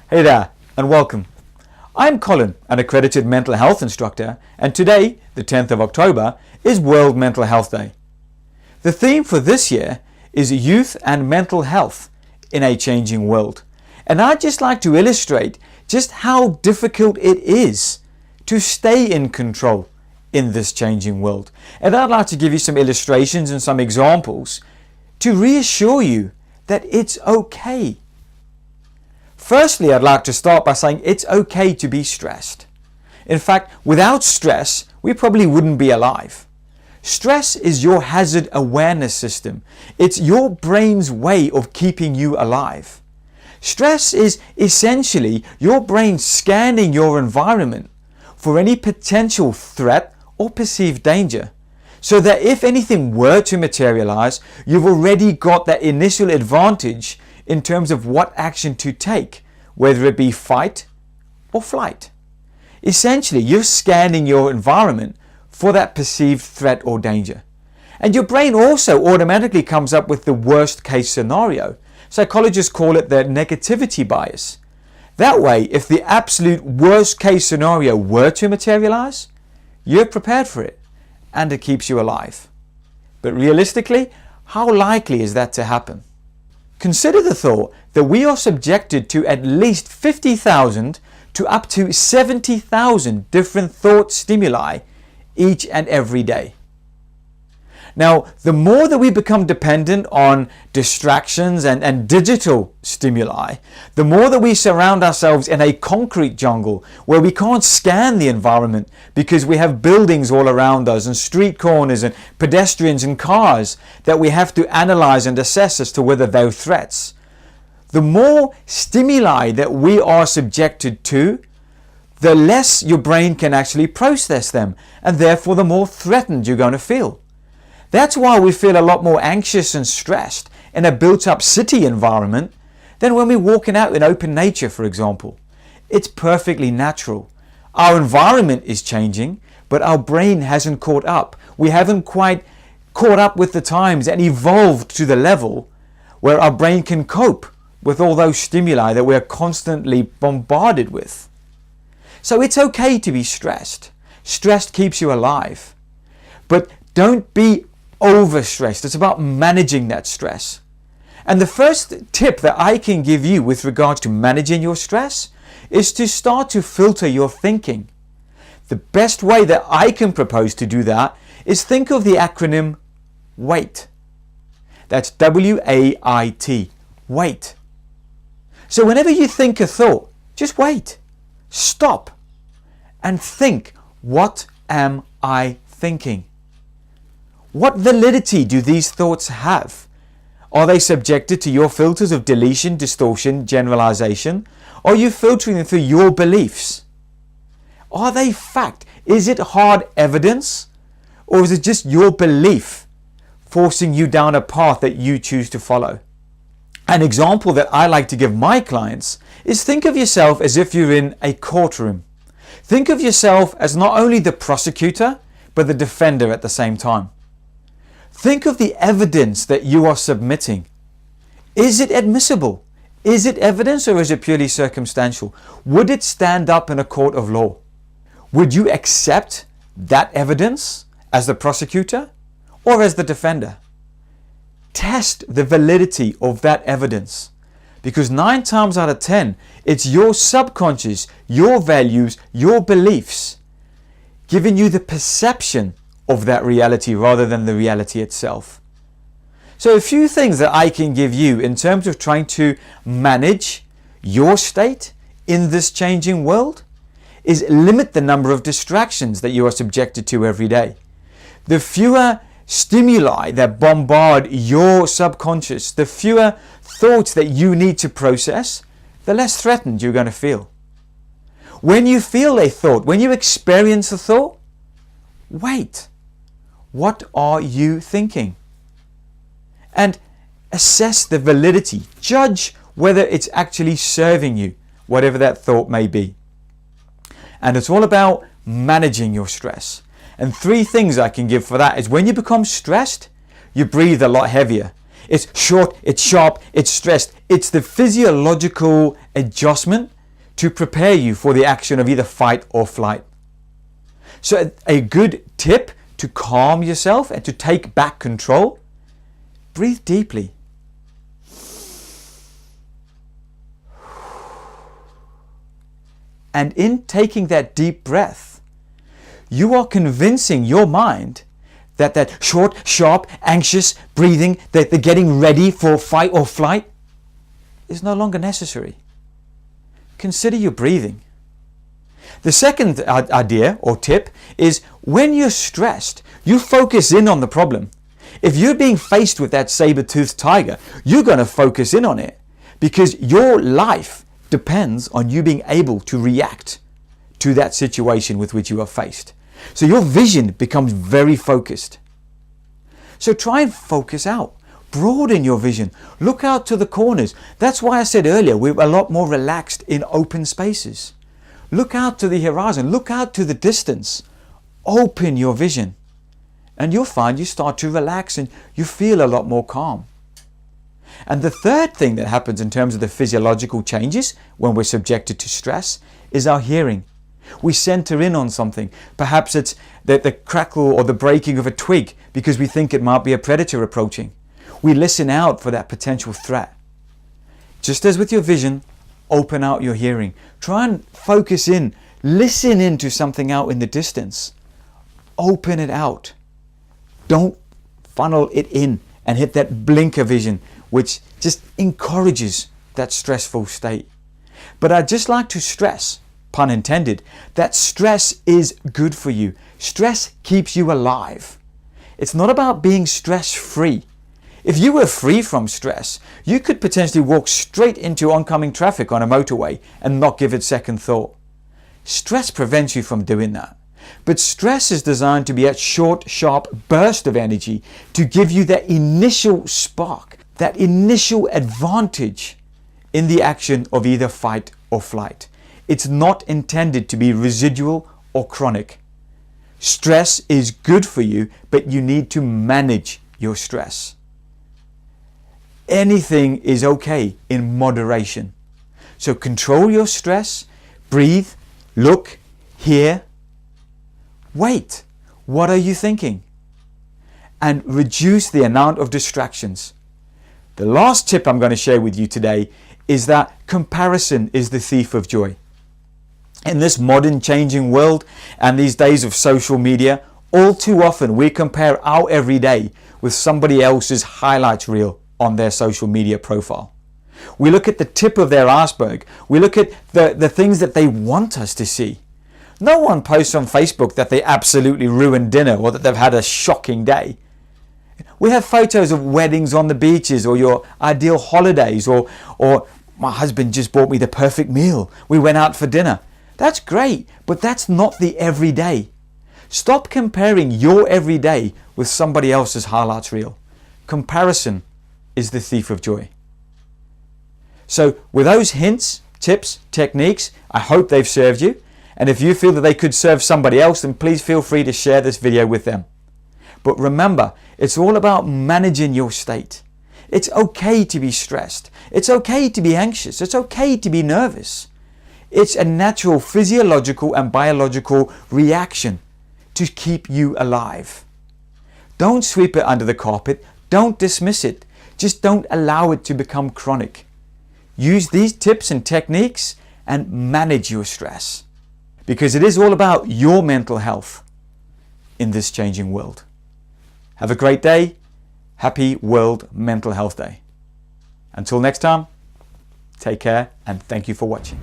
Hey there, and welcome. I'm Colin, an accredited mental health instructor, and today, the 10th of October, is World Mental Health Day. The theme for this year is Youth and Mental Health in a Changing World. And I'd just like to illustrate just how difficult it is to stay in control in this changing world. And I'd like to give you some illustrations and some examples to reassure you that it's okay. Firstly, I'd like to start by saying it's okay to be stressed. In fact, without stress, we probably wouldn't be alive. Stress is your hazard awareness system. It's your brain's way of keeping you alive. Stress is essentially your brain scanning your environment for any potential threat or perceived danger, so that if anything were to materialize, you've already got that initial advantage in terms of what action to take, whether it be fight or flight. Essentially, you're scanning your environment for that perceived threat or danger. And your brain also automatically comes up with the worst case scenario. Psychologists call it the negativity bias. That way, if the absolute worst case scenario were to materialize, you're prepared for it and it keeps you alive. But realistically, how likely is that to happen? Consider the thought that we are subjected to at least 50,000 to up to 70,000 different thought stimuli each and every day. Now, the more that we become dependent on distractions and digital stimuli, the more that we surround ourselves in a concrete jungle where we can't scan the environment because we have buildings all around us and street corners and pedestrians and cars that we have to analyze and assess as to whether they're threats. The more stimuli that we are subjected to, the less your brain can actually process them, and therefore the more threatened you're going to feel. That's why we feel a lot more anxious and stressed in a built-up city environment than when we're walking out in open nature, for example. It's perfectly natural. Our environment is changing, but our brain hasn't caught up. We haven't quite caught up with the times and evolved to the level where our brain can cope with all those stimuli that we're constantly bombarded with. So it's okay to be stressed. Stress keeps you alive. But don't be overstressed. It's about managing that stress. And the first tip that I can give you with regards to managing your stress is to start to filter your thinking. The best way that I can propose to do that is think of the acronym WAIT. That's W-A-I-T. WAIT. So whenever you think a thought, just wait. Stop and think, what am I thinking? What validity do these thoughts have? Are they subjected to your filters of deletion, distortion, generalization? Are you filtering them through your beliefs? Are they fact? Is it hard evidence? Or is it just your belief forcing you down a path that you choose to follow? An example that I like to give my clients is think of yourself as if you're in a courtroom. Think of yourself as not only the prosecutor, but the defender at the same time. Think of the evidence that you are submitting. Is it admissible? Is it evidence or is it purely circumstantial? Would it stand up in a court of law? Would you accept that evidence as the prosecutor or as the defender? Test the validity of that evidence, because 9 times out of 10, it's your subconscious, your values, your beliefs giving you the perception of that reality rather than the reality itself. So a few things that I can give you in terms of trying to manage your state in this changing world is limit the number of distractions that you are subjected to every day. The fewer stimuli that bombard your subconscious, the fewer thoughts that you need to process, the less threatened you're going to feel. When you feel a thought, when you experience a thought, wait. What are you thinking? And assess the validity. Judge whether it's actually serving you, whatever that thought may be. And it's all about managing your stress. And 3 things I can give for that is when you become stressed, you breathe a lot heavier. It's short, it's sharp, it's stressed. It's the physiological adjustment to prepare you for the action of either fight or flight. So a good tip to calm yourself and to take back control: breathe deeply. And in taking that deep breath, you are convincing your mind that that short, sharp, anxious breathing, that the getting ready for fight or flight, is no longer necessary. Consider your breathing. The second idea or tip is, when you're stressed, you focus in on the problem. If you're being faced with that saber-toothed tiger, you're going to focus in on it, because your life depends on you being able to react to that situation with which you are faced. So your vision becomes very focused. So try and focus out. Broaden your vision. Look out to the corners. That's why I said earlier, we're a lot more relaxed in open spaces. Look out to the horizon. Look out to the distance. Open your vision. And you'll find you start to relax and you feel a lot more calm. And the third thing that happens in terms of the physiological changes when we're subjected to stress is our hearing. We center in on something. Perhaps it's the crackle or the breaking of a twig because we think it might be a predator approaching. We listen out for that potential threat. Just as with your vision, open out your hearing. Try and focus in. Listen into something out in the distance. Open it out. Don't funnel it in and hit that blinker vision, which just encourages that stressful state. But I'd just like to stress, pun intended, that stress is good for you. Stress keeps you alive. It's not about being stress-free. If you were free from stress, you could potentially walk straight into oncoming traffic on a motorway and not give it second thought. Stress prevents you from doing that. But stress is designed to be a short, sharp burst of energy to give you that initial spark, that initial advantage in the action of either fight or flight. It's not intended to be residual or chronic. Stress is good for you, but you need to manage your stress. Anything is okay in moderation. So control your stress, breathe, look, hear. Wait, what are you thinking? And reduce the amount of distractions. The last tip I'm going to share with you today is that comparison is the thief of joy. In this modern changing world and these days of social media, all too often we compare our everyday with somebody else's highlight reel on their social media profile. We look at the tip of their iceberg. We look at the things that they want us to see. No one posts on Facebook that they absolutely ruined dinner or that they've had a shocking day. We have photos of weddings on the beaches or your ideal holidays or my husband just bought me the perfect meal. We went out for dinner. That's great, but that's not the everyday. Stop comparing your everyday with somebody else's highlights reel. Comparison is the thief of joy. So with those hints, tips, techniques, I hope they've served you. And if you feel that they could serve somebody else, then please feel free to share this video with them. But remember, it's all about managing your state. It's okay to be stressed. It's okay to be anxious. It's okay to be nervous. It's a natural physiological and biological reaction to keep you alive. Don't sweep it under the carpet. Don't dismiss it. Just don't allow it to become chronic. Use these tips and techniques and manage your stress, because it is all about your mental health in this changing world. Have a great day. Happy World Mental Health Day. Until next time, take care and thank you for watching.